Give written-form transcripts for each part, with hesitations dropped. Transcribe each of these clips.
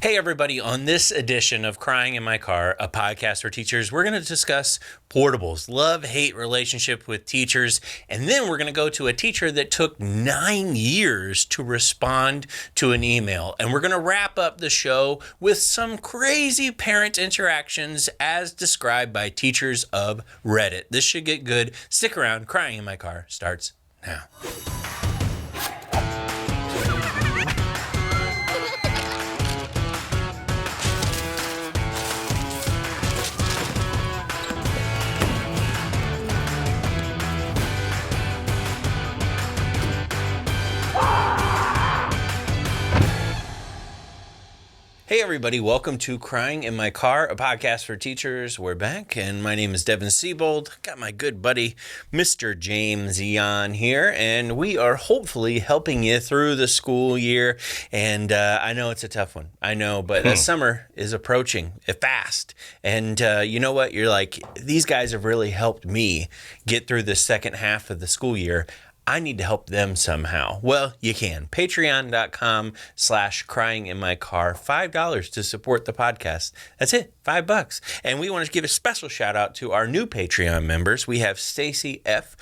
Hey, everybody. On this edition of Crying in My Car, a podcast for teachers, we're going to discuss portables, love-hate relationship with teachers, and then we're going to go to a teacher that took 9 years to respond to an email. And we're going to wrap up the show with some crazy parent interactions as described by teachers of Reddit. This should get good. Stick around. Crying in My Car starts now. Hey everybody, welcome to Crying in My Car, a podcast for teachers. We're back, and my name is Devin Siebold. Got my good buddy, Mr. James Yan here, and we are hopefully helping you through the school year. And I know it's a tough one, I know, but the summer is approaching fast. And you know what? You're like, these guys have really helped me get through the second half of the school year. I need to help them somehow. Well, you can. Patreon.com/cryinginmycar. $5 to support the podcast. That's it. $5. And we want to give a special shout out to our new Patreon members. We have Stacy F.,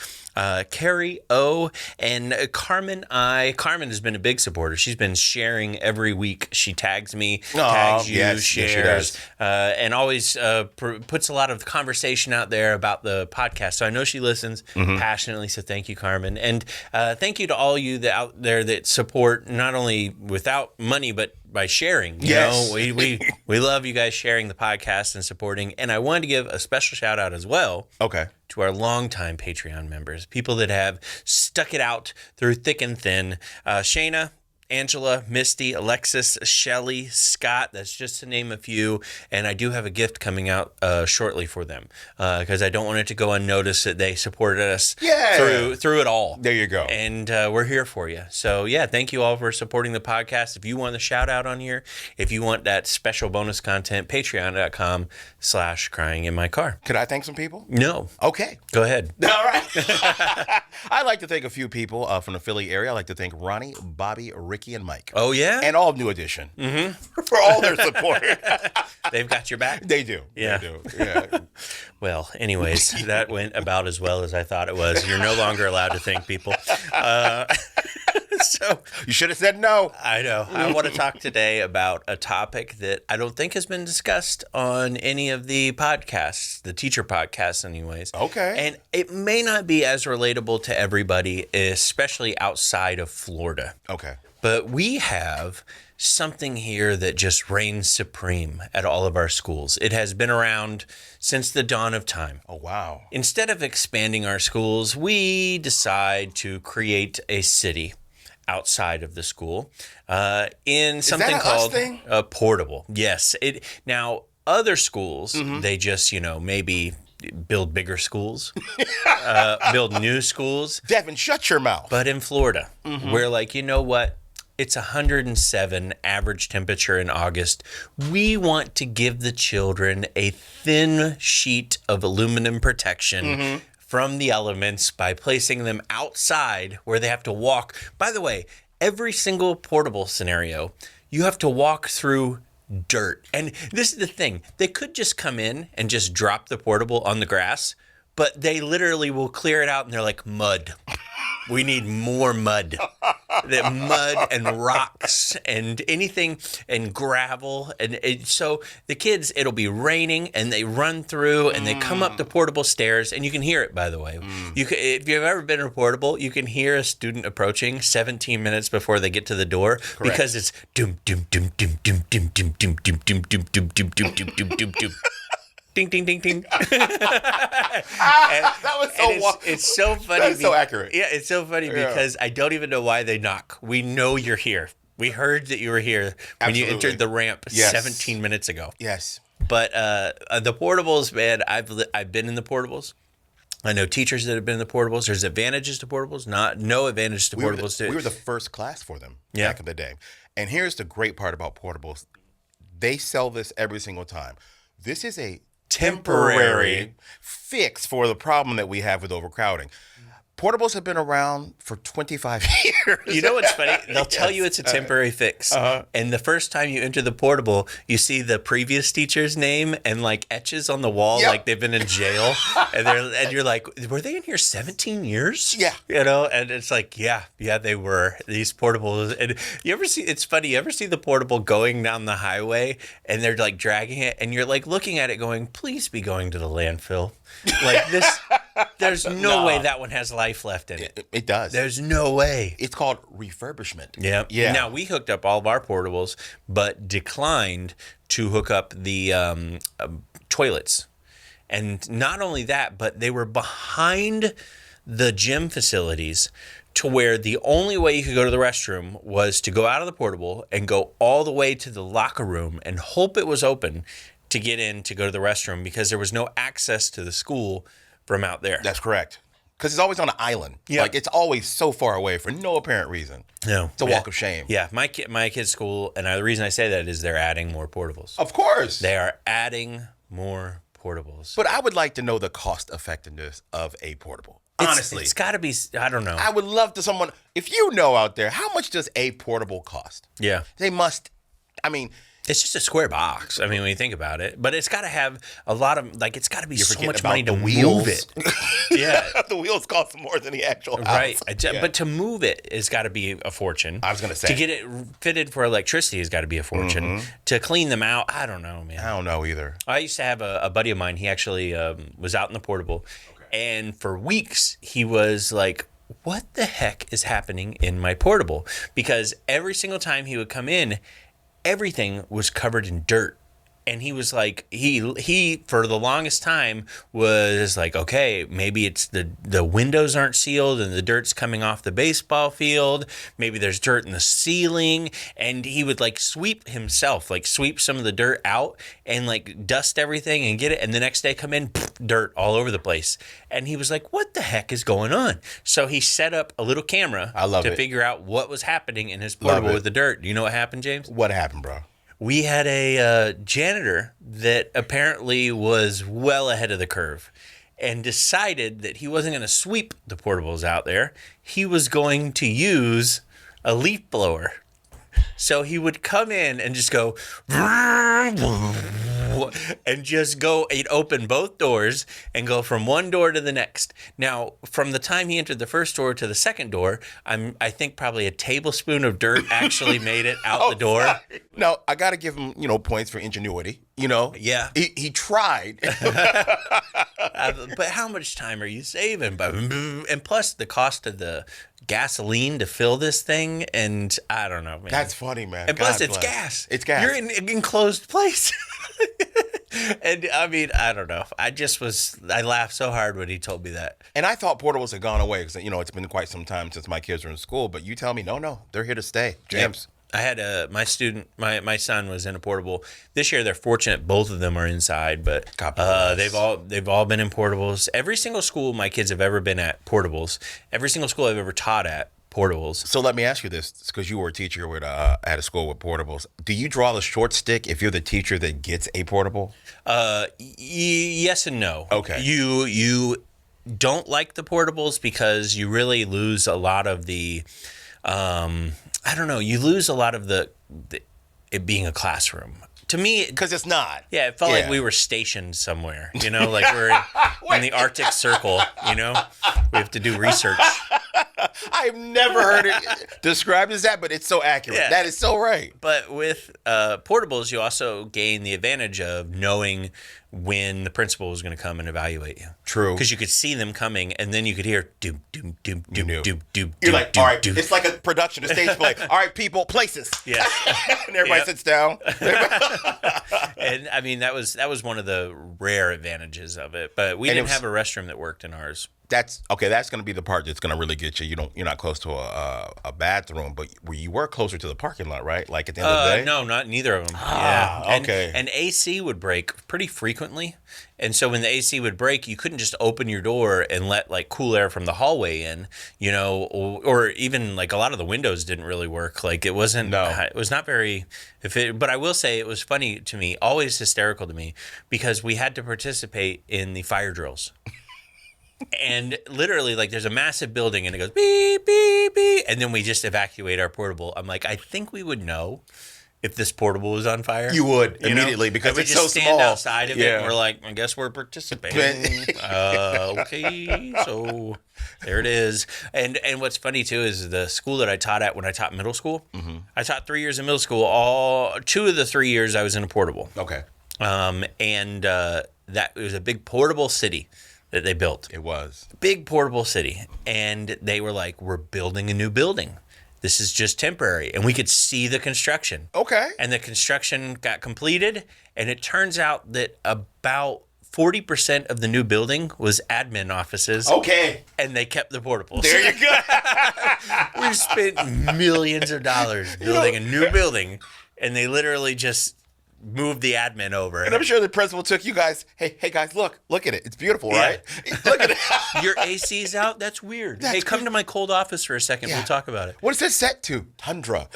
Carrie O, and Carmen I. Carmen has been a big supporter. She's been sharing every week. She tags me, tags you, shares, and always puts a lot of conversation out there about the podcast. So I know she listens passionately. So thank you, Carmen. And thank you to all you out there that support, not only without money, but by sharing. You know, we love you guys sharing the podcast and supporting. And I wanted to give a special shout out as well. Okay. To our longtime Patreon members, people that have stuck it out through thick and thin. Shayna, Angela, Misty, Alexis, Shelly, Scott, that's just to name a few. And I do have a gift coming out shortly for them because I don't want it to go unnoticed that they supported us through it all. There you go. And we're here for you. So, yeah, thank you all for supporting the podcast. If you want the shout out on here, if you want that special bonus content, patreon.com/cryinginmycar. Could I thank some people? No. Okay. Go ahead. All right. I'd like to thank a few people from the Philly area. I'd like to thank Ronnie, Bobby, Ricky, and Mike. Oh, yeah? And all of New Edition for all their support. They've got your back? They do. Yeah. They do. Yeah. Well, anyways, that went about as well as I thought it was. You're no longer allowed to thank people. So you should have said no. I know. I want to talk today about a topic that I don't think has been discussed on any of the podcasts, the teacher podcasts anyways. Okay. And it may not be as relatable to everybody, especially outside of Florida. Okay. But we have something here that just reigns supreme at all of our schools. It has been around since the dawn of time. Oh, wow. Instead of expanding our schools, we decide to create a city outside of the school in something called a portable. Yes. Now, other schools, they just, maybe build bigger schools, build new schools. Devin, shut your mouth. But in Florida, we're like, you know what? It's 107 average temperature in August. We want to give the children a thin sheet of aluminum protection from the elements by placing them outside where they have to walk. By the way, every single portable scenario, you have to walk through dirt. And this is the thing. They could just come in and just drop the portable on the grass, but they literally will clear it out and they're like, mud. We need more mud. That mud and rocks and anything and gravel. And so the kids, it'll be raining and they run through and they come up the portable stairs. And you can hear it, by the way. If you've ever been in a portable, you can hear a student approaching 17 minutes before they get to the door. Correct. Because it's doom, doom, doom, doom, doom, doom, doom, doom, doom, doom, doom, doom, doom, doom, doom, doom, doom, doom. Ding, ding, ding, ding. That was so it's so funny. That's so accurate. Yeah, it's so funny because I don't even know why they knock. We know you're here. We heard that you were here when you entered the ramp 17 minutes ago. Yes. But the portables, man, I've been in the portables. I know teachers that have been in the portables. There's advantages to portables, no advantage to portables. We were the first class for them back in the day. And here's the great part about portables. They sell this every single time. This is a temporary fix for the problem that we have with overcrowding. Portables have been around for 25 years. You know what's funny? They'll tell you it's a temporary fix. And the first time you enter the portable, you see the previous teacher's name and like etches on the wall like they've been in jail. and you're like, were they in here 17 years? Yeah. You know, and it's like, yeah, they were. These portables. And you ever see, it's funny, you ever see the portable going down the highway and they're like dragging it and you're like looking at it going, please be going to the landfill. Like this, there's no way that one has life left in it. It does. There's no way. It's called refurbishment. Yeah. Now, we hooked up all of our portables, but declined to hook up the toilets. And not only that, but they were behind the gym facilities to where the only way you could go to the restroom was to go out of the portable and go all the way to the locker room and hope it was open to get in to go to the restroom because there was no access to the school from out there. That's correct. Because it's always on an island. Yeah. Like, it's always so far away for no apparent reason. No. It's a walk of shame. Yeah. My kid's school, and the reason I say that is they're adding more portables. Of course. They are adding more portables. But I would like to know the cost effectiveness of a portable. Honestly. It's got to be, I don't know. I would love to someone, if you know out there, how much does a portable cost? Yeah. They must, I mean, it's just a square box. I mean, when you think about it, but it's got to have a lot of, like, it's got to be so much money to move it. Yeah. The wheels cost more than the actual house. Right. But to move it has got to be a fortune. I was going to say. To get it fitted for electricity has got to be a fortune. To clean them out, I don't know, man. I don't know either. I used to have a buddy of mine. He actually was out in the portable. Okay. And for weeks, he was like, what the heck is happening in my portable? Because every single time he would come in, everything was covered in dirt. And he was like, he for the longest time was like, okay, maybe it's the windows aren't sealed and the dirt's coming off the baseball field. Maybe there's dirt in the ceiling. And he would like sweep himself, like sweep some of the dirt out and like dust everything and get it. And the next day come in, dirt all over the place. And he was like, what the heck is going on? So he set up a little camera to figure out what was happening in his portable with the dirt. Do you know what happened, James? What happened, bro? We had a janitor that apparently was well ahead of the curve and decided that he wasn't going to sweep the portables out there. He was going to use a leaf blower. So he would come in and just go and just go, he'd open both doors and go from one door to the next. Now, from the time he entered the first door to the second door, I think probably a tablespoon of dirt actually made it out the door. Sorry. No, I got to give him, points for ingenuity, Yeah. He tried. But how much time are you saving? And plus the cost of the gasoline to fill this thing, and I don't know, man. That's funny, man. And plus, it's gas. It's gas. You're in an enclosed place. And I mean, I don't know. I laughed so hard when he told me that. And I thought portables had gone away because, it's been quite some time since my kids were in school. But you tell me, no, they're here to stay. James. Yep. I had my son was in a portable. This year, they're fortunate both of them are inside, but they've all been in portables. Every single school my kids have ever been at, portables. Every single school I've ever taught at, portables. So let me ask you this, because you were a teacher at a school with portables. Do you draw the short stick if you're the teacher that gets a portable? Yes and no. Okay. You don't like the portables because you really lose a lot of the. I don't know. You lose a lot of it being a classroom. To me, because it's not. Yeah, it felt like we were stationed somewhere. Like we're in the Arctic Circle. We have to do research. I've never heard it described as that, but it's so accurate. Yeah. That is so right. But with portables, you also gain the advantage of knowing when the principal was going to come and evaluate you. True. Because you could see them coming, and then you could hear doom, doom, doom, doom, doom, doom. You're like, all right, it's like a production, a stage play. All right, people, places. Yeah. And everybody sits down. And I mean, that was one of the rare advantages of it. But we didn't have a restroom that worked in ours. That's okay. That's going to be the part that's going to really get you. You're not close to a bathroom, but you were closer to the parking lot, right? Like at the end of the day. No, neither of them. Yeah. Okay. And AC would break pretty frequently, and so when the AC would break, you couldn't just open your door and let like cool air from the hallway in, or even like a lot of the windows didn't really work. Like it wasn't. No. It was not very. But I will say it was funny to me, always hysterical to me, because we had to participate in the fire drills. And literally, like, there's a massive building, and it goes beep, beep, beep. And then we just evacuate our portable. I'm like, I think we would know if this portable was on fire. You would You know? immediately because And we it's just so stand small. outside of it, and we're like, I guess we're participating. Okay, so there it is. And what's funny too is the school that I taught at when I taught middle school. I taught 3 years in middle school. 2 of the 3 years I was in a portable. Okay. That it was a big portable city that they built. It was. Big portable city. And they were like, we're building a new building. This is just temporary. And we could see the construction. Okay. And the construction got completed. And it turns out that about 40% of the new building was admin offices. Okay. And they kept the portables. There you go. We spent millions of dollars building a new building. And they literally just moved the admin over. And I'm sure the principal took you guys, hey guys, look at it. It's beautiful, right? Look at it. Your AC's out? That's weird. Hey, come to my cold office for a second. We'll talk about it. What is this set to? Tundra.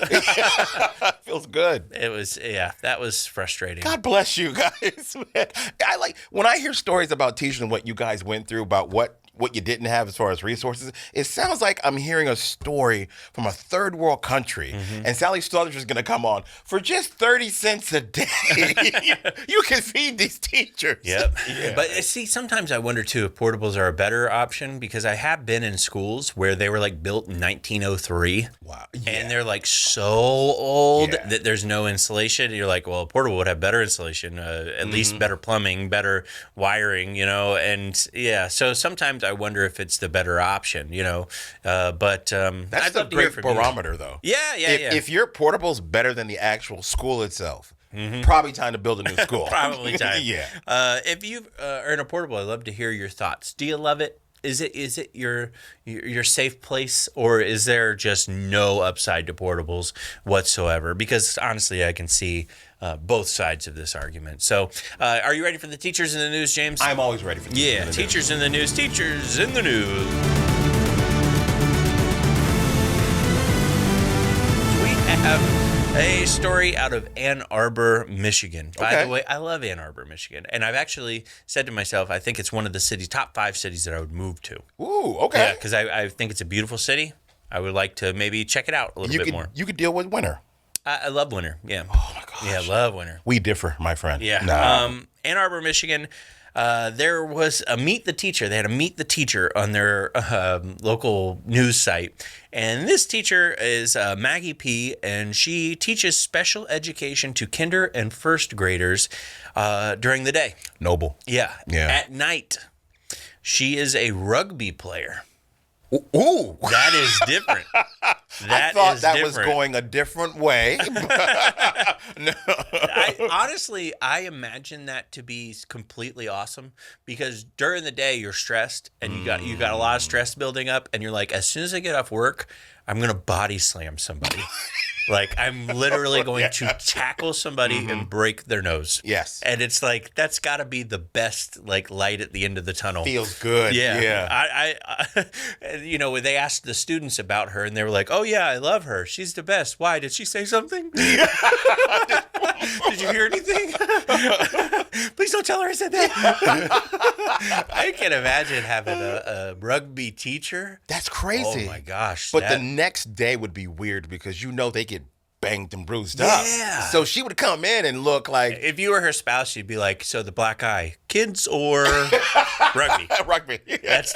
Feels good. It was, that was frustrating. God bless you guys. Man. I like when I hear stories about teaching and what you guys went through, about what you didn't have as far as resources. It sounds like I'm hearing a story from a third world country, and Sally Struthers is going to come on for just 30 cents a day. You can feed these teachers. Yep. Yeah. But see, sometimes I wonder too if portables are a better option, because I have been in schools where they were like built in 1903. Wow. And they're like so old that there's no insulation. You're like, well, a portable would have better insulation, at least better plumbing, better wiring, and so sometimes I wonder if it's the better option, but That's I'd a love to hear great from you. barometer, though. Yeah. If your portable's better than the actual school itself, probably time to build a new school. Probably time. Yeah. If you are in a portable, I'd love to hear your thoughts. Do you love it? Is it your safe place, or is there just no upside to portables whatsoever? Because honestly, I can see both sides of this argument. So, are you ready for the teachers in the news, James? I'm always ready for the teachers in the news. Teachers in the news. We have a story out of Ann Arbor, Michigan. By the way, I love Ann Arbor, Michigan. And I've actually said to myself, I think it's one of the top 5 cities that I would move to. Ooh, okay. Yeah, because I think it's a beautiful city. I would like to maybe check it out a little bit more. You could deal with winter. I love winter, yeah. Oh, my gosh. Yeah, I love winter. We differ, my friend. Yeah. Nah. Ann Arbor, Michigan. There was a Meet the Teacher. They had a Meet the Teacher on their local news site. And this teacher is Maggie P., and she teaches special education to kinder and first graders during the day. Noble. Yeah. Yeah. At night, she is a rugby player. Ooh. That is different. I thought that was going a different way. No. Honestly, I imagine that to be completely awesome, because during the day you're stressed and you got a lot of stress building up, and you're like, as soon as I get off work, I'm gonna body slam somebody. Like, I'm literally going to tackle somebody and break their nose. Yes. And it's like, that's got to be the best light at the end of the tunnel. Feels good. Yeah. I when they asked the students about her, and they were like, oh yeah, I love her. She's the best. Why? Did she say something? Did you hear anything? Please don't tell her I said that. I can imagine having a rugby teacher. That's crazy. Oh my gosh. But the next day would be weird, because they get banged and bruised up. Yeah. So she would come in and look like... If you were her spouse, she'd be like, so the black eye, kids or rugby? Rugby. It's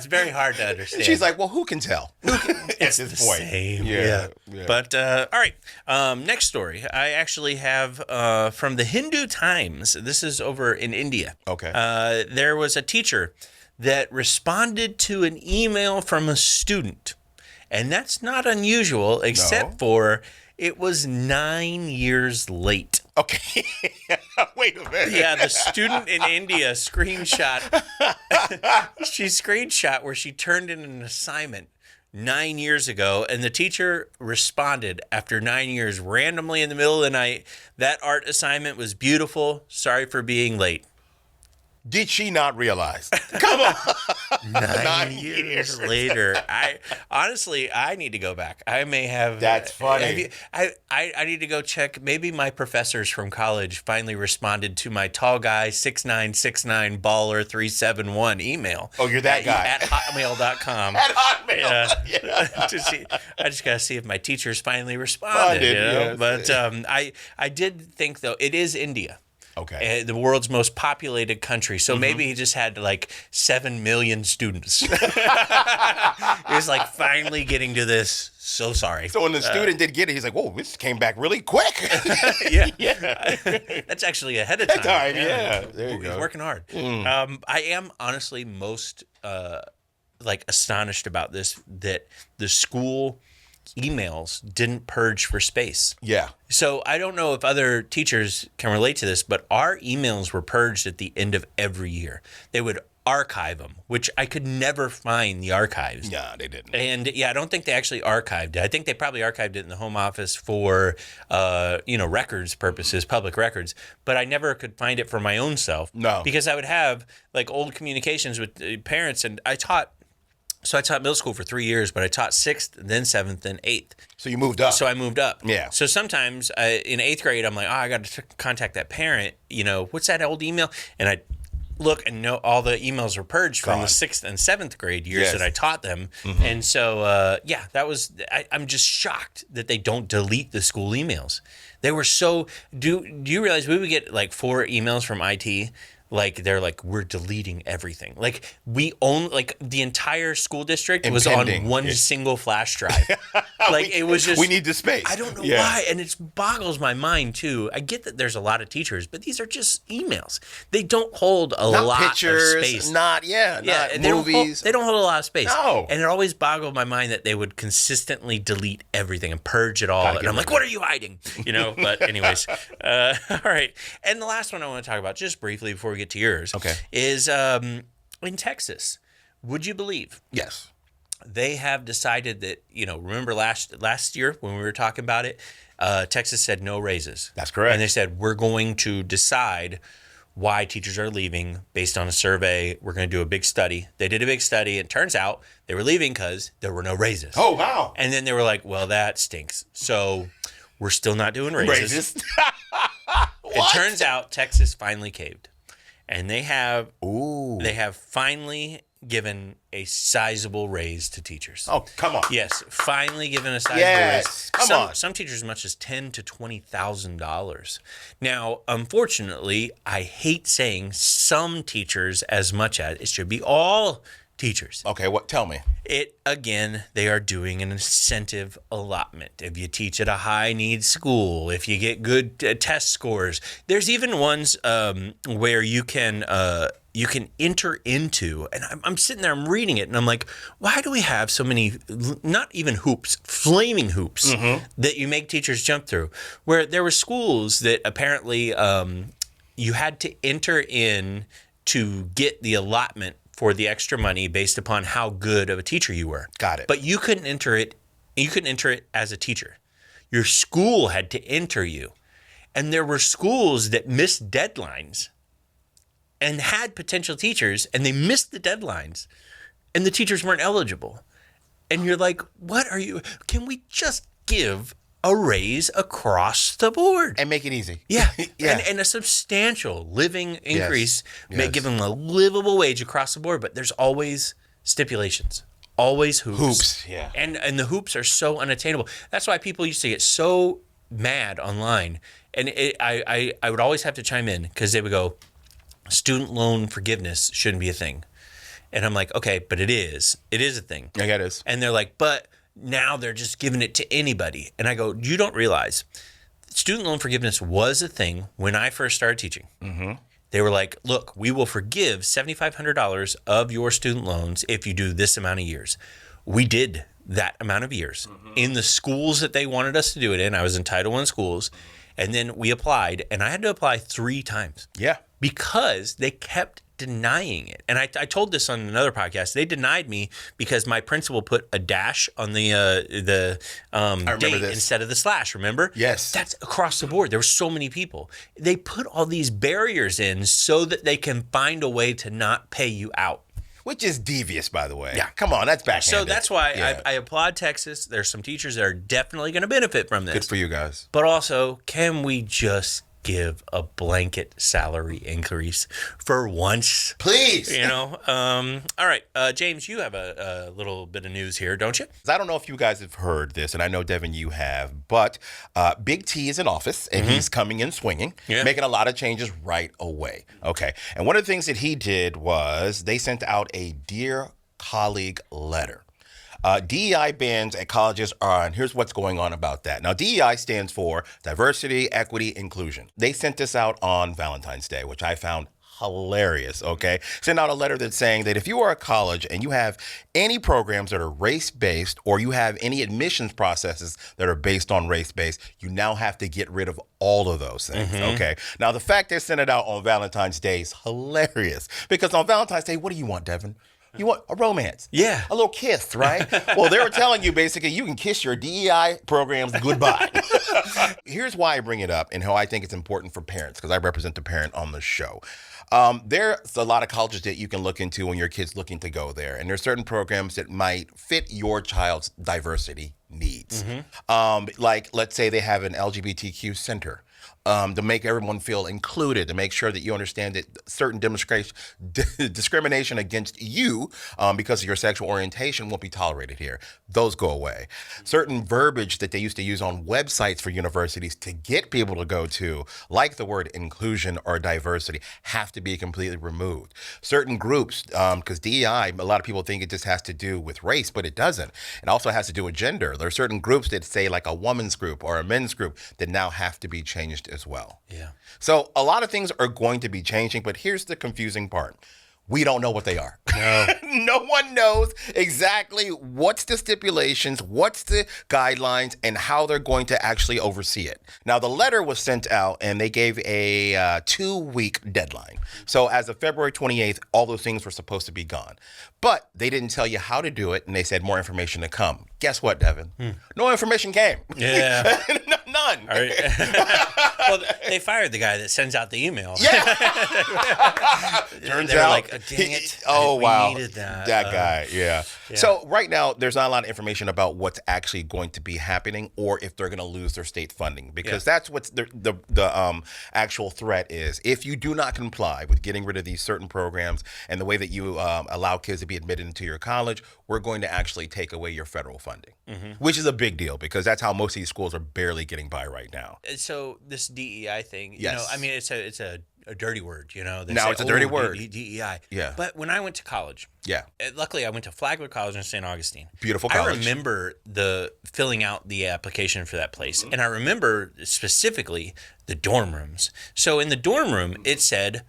very hard to understand. She's like, well, who can tell? It's the same. Yeah. But, all right. Next story. I actually have from the Hindu Times. This is over in India. Okay. There was a teacher that responded to an email from a student. And that's not unusual, except for it was 9 years late. Okay. Wait a minute. Yeah, the student in India screenshot. She screenshot where she turned in an assignment 9 years ago, and the teacher responded after 9 years randomly in the middle of the night. That art assignment was beautiful. Sorry for being late. Did she not realize? Come on. 9 years later. I need to go back. I may have. That's funny. I need to go check. Maybe my professors from college finally responded to my tall guy 6969 baller 371 email. Oh, you're that guy. At hotmail.com. At Hotmail. Yeah. To see, I just got to see if my teachers finally responded. Yes. But I did think, though, it is India. Okay. The world's most populated country. So maybe he just had like 7 million students. He was like finally getting to this. So sorry. So when the student did get it, he's like, whoa, this came back really quick. Yeah. That's actually ahead of time. Yeah. There you go. He's working hard. I am honestly most like astonished about this, that the school emails didn't purge for space. Yeah. So I don't know if other teachers can relate to this, but our emails were purged at the end of every year. They would archive them, which I could never find the archives. Yeah, they didn't. And yeah, I don't think they actually archived it. I think they probably archived it in the home office for, records purposes, public records. But I never could find it for my own self. No. Because I would have like old communications with parents, and I taught middle school for 3 years, but I taught 6th, then 7th, and 8th. So you moved up. So I moved up. Yeah. So sometimes in 8th grade, I'm like, I got to contact that parent. What's that old email? And I look and know all the emails were purged from the 6th and 7th grade years that I taught them. Mm-hmm. And so, that was, I'm just shocked that they don't delete the school emails. They were so, do you realize we would get like 4 emails from IT? Like, they're like, we're deleting everything. Like, we own, like, the entire school district was on one single flash drive. Like, it was just. We need the space. I don't know why. And it boggles my mind, too. I get that there's a lot of teachers, but these are just emails. They don't hold a lot pictures, of space. Not movies. They don't hold a lot of space. No. And it always boggled my mind that they would consistently delete everything and purge it all. And I'm like, what are you hiding? But anyways. All right. And the last one I want to talk about, just briefly before we get to yours, is in Texas. Would you believe? Yes. They have decided that, remember last year when we were talking about it, Texas said no raises. That's correct. And they said, we're going to decide why teachers are leaving based on a survey. We're going to do a big study. They did a big study. It turns out they were leaving because there were no raises. Oh, wow. And then they were like, well, that stinks. So we're still not doing raises. It turns out Texas finally caved. And they have finally given a sizable raise to teachers. Oh, come on. Yes, finally given a sizable raise. Come on. Some teachers as much as $10,000 to $20,000. Now, unfortunately, I hate saying some teachers as much as it should be all teachers. Okay, tell me. They are doing an incentive allotment. If you teach at a high need school, if you get good test scores, there's even ones where you can enter into, and I'm sitting there, I'm reading it, and I'm like, why do we have so many, not even hoops, flaming hoops that you make teachers jump through? Where there were schools that apparently you had to enter in to get the allotment for the extra money based upon how good of a teacher you were. Got it. But you couldn't enter it. You couldn't enter it as a teacher. Your school had to enter you. And there were schools that missed deadlines and had potential teachers, and they missed the deadlines, and the teachers weren't eligible. And you're like, what are you? Can we just give a raise across the board and make it easy? Yeah. Yeah. And a substantial living increase, Yes. give them a livable wage across the board, but there's always stipulations, always hoops. Yeah. And the hoops are so unattainable. That's why people used to get so mad online, and I would always have to chime in because they would go, student loan forgiveness shouldn't be a thing. And I'm like, okay, but it is a thing. I get it. And they're like, but now they're just giving it to anybody. And I go, you don't realize student loan forgiveness was a thing when I first started teaching. Mm-hmm. They were like, look, we will forgive $7,500 of your student loans if you do this amount of years. We did that amount of years in the schools that they wanted us to do it in. I was in Title I schools. And then we applied, and I had to apply 3 times. Yeah. Because they kept denying it. And I told this on another podcast. They denied me because my principal put a dash on the date instead of the slash, remember? Yes. That's across the board. There were so many people. They put all these barriers in so that they can find a way to not pay you out. Which is devious, by the way. Yeah. Come on, that's backhanded. So that's why Yeah. I applaud Texas. There's some teachers that are definitely going to benefit from this. Good for you guys. But also, can we just give a blanket salary increase for once? Please. All right. James, you have a little bit of news here, don't you? I don't know if you guys have heard this, and I know, Devin, you have, but Big T is in office, and he's coming in swinging, making a lot of changes right away. Okay. And one of the things that he did was they sent out a Dear Colleague letter. DEI bans at colleges are, and here's what's going on about that. Now, DEI stands for Diversity, Equity, Inclusion. They sent this out on Valentine's Day, which I found hilarious, okay? Sent out a letter that's saying that if you are a college and you have any programs that are race-based or you have any admissions processes that are based on race-based, you now have to get rid of all of those things, okay? Now, the fact they sent it out on Valentine's Day is hilarious because on Valentine's Day, what do you want, Devin? You want a romance. Yeah. A little kiss, right? Well, they were telling you basically you can kiss your DEI programs goodbye. Here's why I bring it up and how I think it's important for parents, because I represent the parent on the show. There's a lot of colleges that you can look into when your kid's looking to go there. And there's certain programs that might fit your child's diversity needs. Like, let's say they have an LGBTQ center. To make everyone feel included, to make sure that you understand that certain discrimination against you because of your sexual orientation won't be tolerated here. Those go away. Certain verbiage that they used to use on websites for universities to get people to go to, like the word inclusion or diversity, have to be completely removed. Certain groups, because DEI, a lot of people think it just has to do with race, but it doesn't. It also has to do with gender. There are certain groups that say like a woman's group or a men's group that now have to be changed as well. Yeah. So a lot of things are going to be changing, but here's the confusing part. We don't know what they are. No. No one knows exactly what's the stipulations, what's the guidelines, and how they're going to actually oversee it. Now, the letter was sent out, and they gave a 2-week deadline. So as of February 28th, all those things were supposed to be gone. But they didn't tell you how to do it, and they said more information to come. Guess what, Devin? No information came. Yeah. None. All right. Well, they fired the guy that sends out the email. Yeah. They're like, dang it. We needed that. That guy, yeah. So right now, there's not a lot of information about what's actually going to be happening or if they're going to lose their state funding, because that's what's the actual threat is. If you do not comply with getting rid of these certain programs and the way that you allow kids to be admitted into your college, we're going to actually take away your federal funding, which is a big deal because that's how most of these schools are barely getting by right now. So this DEI thing, Yes. I mean, it's a dirty word, They Now say, it's a dirty word. DEI. Yeah. But when I went to college, luckily I went to Flagler College in St. Augustine. Beautiful college. I remember filling out the application for that place, and I remember specifically the dorm rooms. So in the dorm room, it said,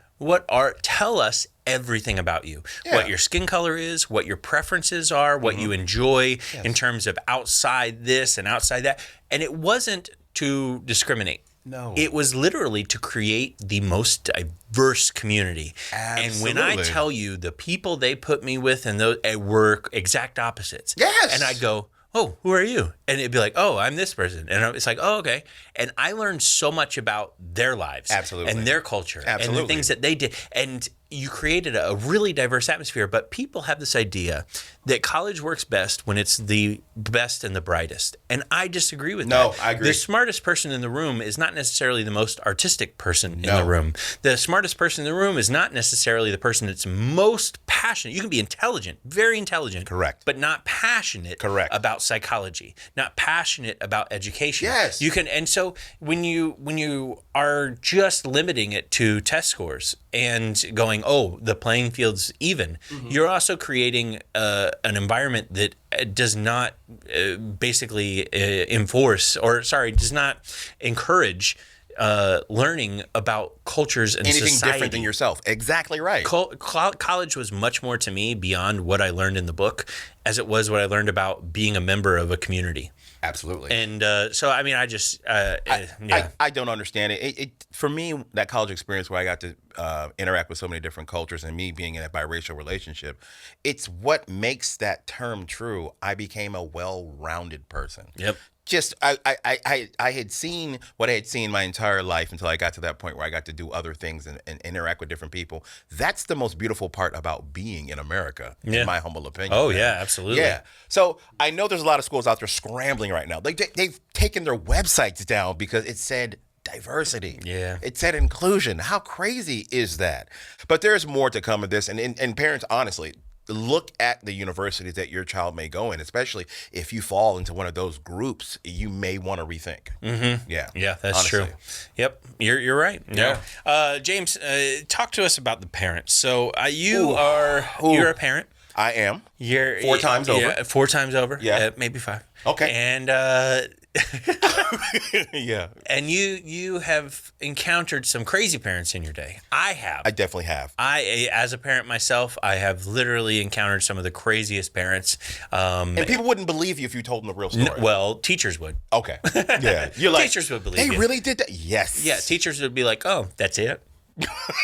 tell us everything about you, what your skin color is, what your preferences are, what you enjoy in terms of outside this and outside that. And it wasn't to discriminate. No. It was literally to create the most diverse community. Absolutely. And when I tell you the people they put me with and those were exact opposites. Yes. And I go, oh, who are you? And it'd be like, oh, I'm this person. And it's like, oh, okay. And I learned so much about their lives. Absolutely. And their culture. Absolutely. And the things that they did. And you created a really diverse atmosphere, but people have this idea that college works best when it's the best and the brightest. And I disagree with that. No, I agree. The smartest person in the room is not necessarily the most artistic person in the room. The smartest person in the room is not necessarily the person that's most passionate. You can be intelligent, very intelligent. Correct. But not passionate about psychology, not passionate about education. Yes. You can, and so when you are just limiting it to test scores and going, oh, the playing field's even, you're also creating an environment that does not basically does not encourage learning about cultures and anything society. different than yourself. Exactly right. College was much more to me beyond what I learned in the book. as it was what I learned about being a member of a community. Absolutely. And so, I mean, I just, yeah. I don't understand it. For me, that college experience where I got to interact with so many different cultures and me being in a biracial relationship, it's what makes that term true. I became a well-rounded person. Yep. Just I had seen what I had seen my entire life until I got to that point where I got to do other things and interact with different people. That's the most beautiful part about being in America, in my humble opinion. Oh, yeah, absolutely. Yeah. So I know there's a lot of schools out there scrambling right now. They've taken their websites down because it said diversity. Yeah. It said inclusion. How crazy is that? But there's more to come of this. And parents, honestly, look at the universities that your child may go in, especially if you fall into one of those groups, you may want to rethink. Mm-hmm. Yeah. Yeah, that's honestly. true. Yep. You're right. Yeah. James, talk to us about the parents. So you're a parent. I am. You're 4 times over. Yeah, 4 times over. Yeah. Maybe 5. Okay. And yeah. And you have encountered some crazy parents in your day. I have. I definitely have. As a parent myself, I have literally encountered some of the craziest parents. And people wouldn't believe you if you told them the real story. Well, teachers would. Okay. Yeah. You're like, teachers would believe they you. really did that? Yes. Yeah, teachers would be like, oh, that's it.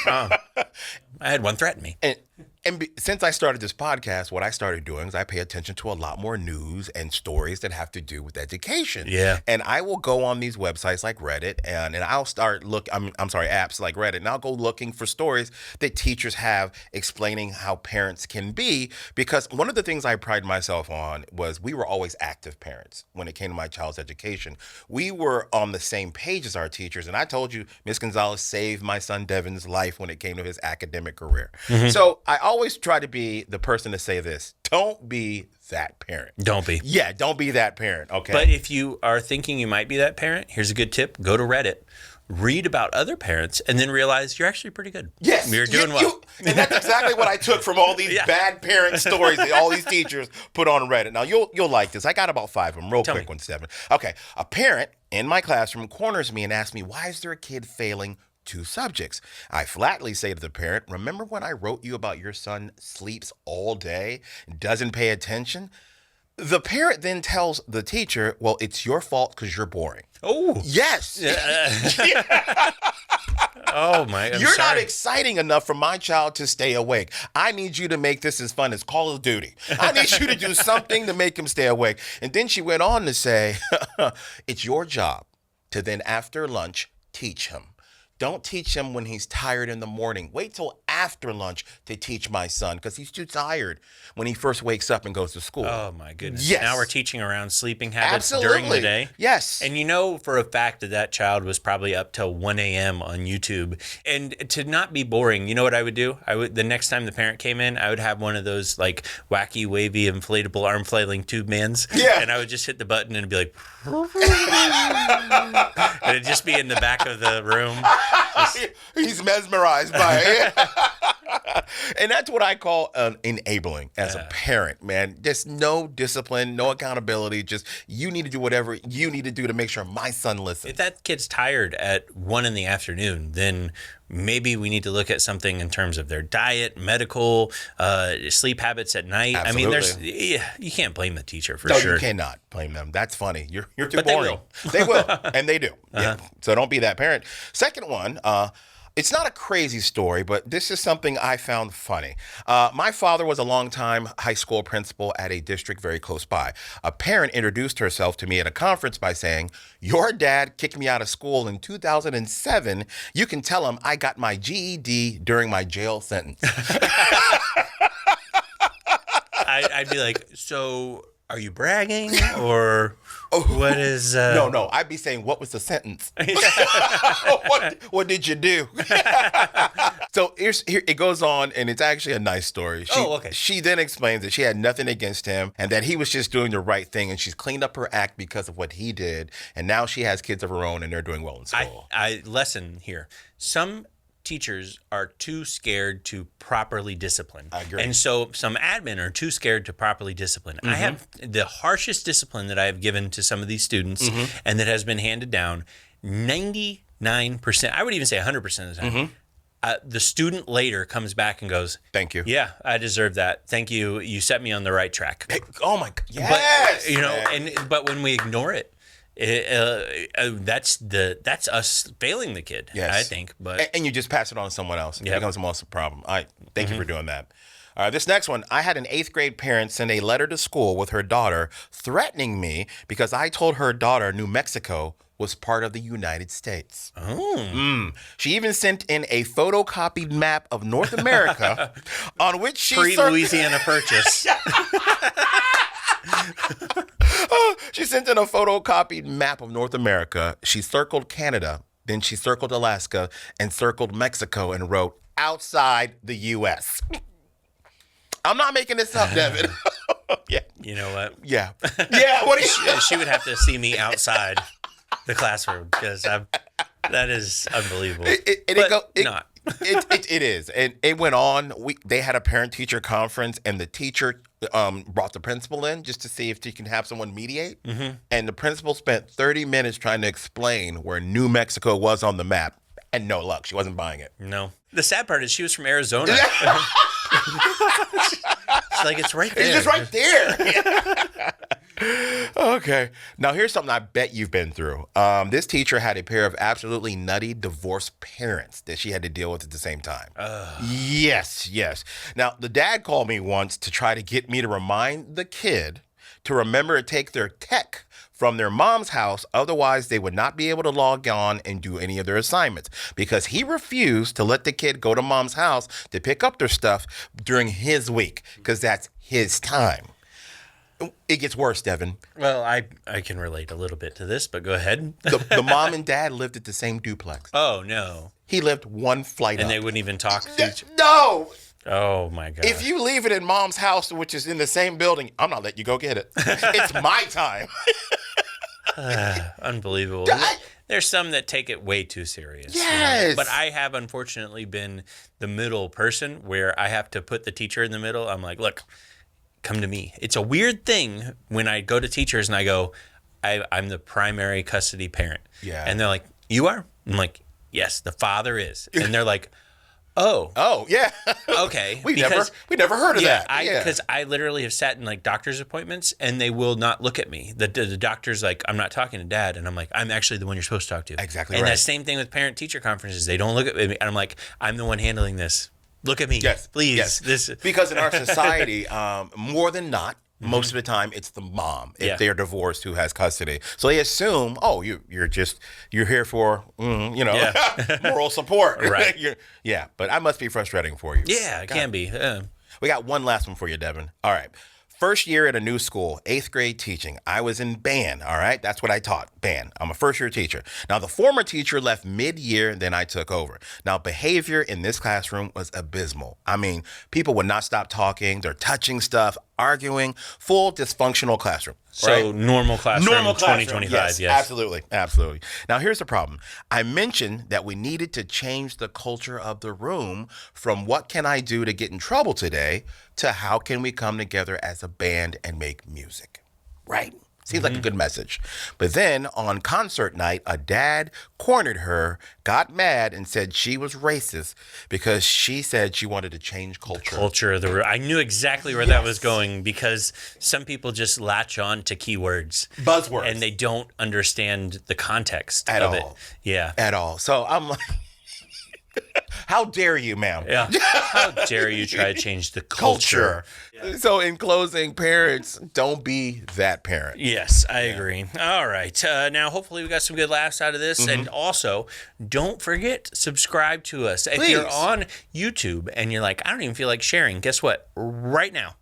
I had one threaten me. Since I started this podcast, what I started doing is I pay attention to a lot more news and stories that have to do with education. Yeah. And I will go on these websites like Reddit and I'll start apps like Reddit, and I'll go looking for stories that teachers have explaining how parents can be, because one of the things I pride myself on was we were always active parents when it came to my child's education. We were on the same page as our teachers, and I told you Ms. Gonzalez saved my son Devin's life when it came to his academic career. Mm-hmm. So I always try to be the person to say this: don't be that parent. Don't be. Yeah, don't be that parent. Okay. But if you are thinking you might be that parent, here's a good tip: go to Reddit, read about other parents, and then realize you're actually pretty good. Yes, you're doing well. And that's exactly what I took from all these bad parent stories that all these teachers put on Reddit. Now you'll like this. I got about 5 of them. Real quick ones, Devin. Okay, a parent in my classroom corners me and asks me, "Why is there a kid failing 2 subjects?" I flatly say to the parent, "Remember when I wrote you about your son sleeps all day, doesn't pay attention?" The parent then tells the teacher, "Well, it's your fault because you're boring." Oh. Yes. Oh, my. You're not exciting enough for my child to stay awake. I need you to make this as fun as Call of Duty. I need you to do something to make him stay awake. And then she went on to say, "It's your job to then after lunch teach him. Don't teach him when he's tired in the morning. Wait till after lunch to teach my son, because he's too tired when he first wakes up and goes to school." Oh, my goodness. Yes. Now we're teaching around sleeping habits Absolutely. during the day. Yes. And you know for a fact that child was probably up till 1 a.m. on YouTube. And to not be boring, you know what I would do? The next time the parent came in, I would have one of those like wacky, wavy, inflatable arm flailing tube mans. Yeah. And I would just hit the button and it'd be like, and it'd just be in the back of the room. He's mesmerized by it. And that's what I call enabling as a parent, man. Just no discipline, no accountability. Just you need to do whatever you need to do to make sure my son listens. If that kid's tired at 1 in the afternoon, then maybe we need to look at something in terms of their diet, medical, sleep habits at night. Absolutely. I mean, you can't blame the teacher for No, sure. you cannot blame them. That's funny. You're too But they boring. will. They will, and they do. Yeah. So don't be that parent. Second one, it's not a crazy story, but this is something I found funny. My father was a longtime high school principal at a district very close by. A parent introduced herself to me at a conference by saying, "Your dad kicked me out of school in 2007. You can tell him I got my GED during my jail sentence." I'd be like, so are you bragging or what is... No. I'd be saying, what was the sentence? What did you do? So here it goes on, and it's actually a nice story. Okay. She then explains that she had nothing against him and that he was just doing the right thing, and she's cleaned up her act because of what he did, and now she has kids of her own, and they're doing well in school. I lesson here. Some teachers are too scared to properly discipline. I agree. And so some admin are too scared to properly discipline. Mm-hmm. I have the harshest discipline that I have given to some of these students, and that has been handed down 99%, I would even say 100% of the time. The student later comes back and goes, Thank you. yeah, I deserve that. Thank you. You set me on the right track. Hey, oh my God. Yes. But, but when we ignore it, that's us failing the kid, Yes. I think. But and you just pass it on to someone else. It Yep. becomes someone else's problem. Thank you for doing that. All right, this next one. I had an 8th grade parent send a letter to school with her daughter threatening me because I told her daughter New Mexico was part of the United States. She even sent in a photocopied map of North America on which she pre-Louisiana Purchase. She sent in a photocopied map of North America. She circled Canada, then she circled Alaska and circled Mexico and wrote outside the U.S. I'm not making this up, Devin. Yeah. You know what? Yeah. Yeah. What is She would have to see me outside the classroom because that is unbelievable. It is. And it went on. They had a parent-teacher conference, and the teacher brought the principal in just to see if she can have someone mediate. Mm-hmm. And the principal spent 30 minutes trying to explain where New Mexico was on the map. And no luck. She wasn't buying it. No. The sad part is she was from Arizona. It's like, it's right there. It's just right there. Okay. Now, here's something I bet you've been through. This teacher had a pair of absolutely nutty divorced parents that she had to deal with at the same time. Yes. Now, the dad called me once to try to get me to remind the kid to remember to take their tech from their mom's house. Otherwise, they would not be able to log on and do any of their assignments because he refused to let the kid go to mom's house to pick up their stuff during his week because that's his time. It gets worse, Devin. Well, I can relate a little bit to this, but go ahead. The mom and dad lived at the same duplex. Oh, no. He lived one flight up. And they wouldn't even talk to each other? No! Oh, my God. If you leave it in mom's house, which is in the same building, I'm not letting you go get it. It's my time. Unbelievable. There's some that take it way too serious. Yes. But I have unfortunately been the middle person where I have to put the teacher in the middle. I'm like, look, come to me. It's a weird thing when I go to teachers and I go, I'm the primary custody parent. Yeah. And they're like, you are? I'm like, yes, the father is. And they're like, oh, yeah. okay. we never heard of that. Because I literally have sat in like doctor's appointments and they will not look at me. The doctor's like, I'm not talking to dad. And I'm like, I'm actually the one you're supposed to talk to. Exactly and right. And that same thing with parent-teacher conferences. They don't look at me. And I'm like, I'm the one handling this. Look at me. Yes. Please. Yes. Because in our society, more than not, most of the time it's the mom if they're divorced who has custody. So they assume, you're here for moral support. Right. But I must be frustrating for you. Yeah, it can be. We got one last one for you, Devin. All right. First year at a new school, 8th grade teaching. I was in band, all right? That's what I taught, band. I'm a first-year teacher. Now, the former teacher left mid-year, then I took over. Now, behavior in this classroom was abysmal. I mean, people would not stop talking. They're touching stuff, arguing. Full dysfunctional classroom. So right? Normal classroom, 2025, yes. Absolutely. Now, here's the problem. I mentioned that we needed to change the culture of the room from what can I do to get in trouble today to how can we come together as a band and make music, right? Seems like a good message. But then on concert night, a dad cornered her, got mad, and said she was racist because she said she wanted to change culture. The culture of the room. I knew exactly where that was going because some people just latch on to keywords. Buzzwords. And they don't understand the context At of all. it. Yeah. At all. So I'm like, how dare you, ma'am? Yeah. How dare you try to change the culture? Yeah. So in closing, parents, don't be that parent. Yes, I agree. All right. Now, hopefully we got some good laughs out of this. And also, don't forget, subscribe to us. If you're on YouTube and you're like, I don't even feel like sharing, guess what? Right now,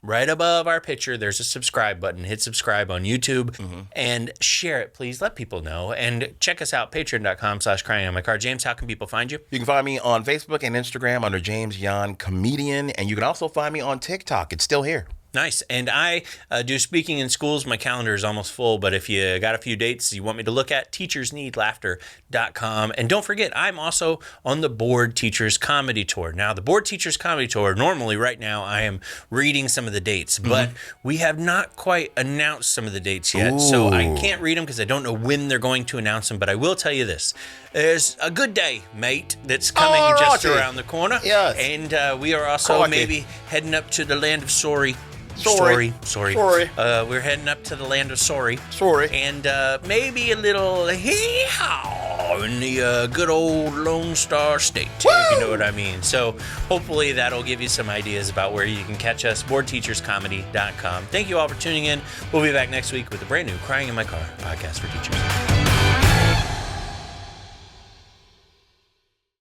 right above our picture, there's a subscribe button. Hit subscribe on YouTube and share it, please. Let people know. And check us out, patreon.com/cryingonmycar. James, how can people find you? You can find me on Facebook and Instagram under James Yan Comedian. And you can also find me on TikTok. It's still here. Nice. And I do speaking in schools. My calendar is almost full, but if you got a few dates you want me to look at, teachersneedlaughter.com. And don't forget, I'm also on the Board Teachers Comedy Tour. Now, the Board Teachers Comedy Tour, normally right now I am reading some of the dates, but we have not quite announced some of the dates yet. So I can't read them because I don't know when they're going to announce them, but I will tell you this. There's a good day, mate, that's coming just around the corner. Yes. And we are also maybe heading up to the land of Sorry. Sorry. We're heading up to the land of Sorry. And maybe a little hee-haw in the good old Lone Star State, if you know what I mean. So hopefully that'll give you some ideas about where you can catch us, boardteacherscomedy.com. Thank you all for tuning in. We'll be back next week with a brand new Crying in My Car podcast for teachers.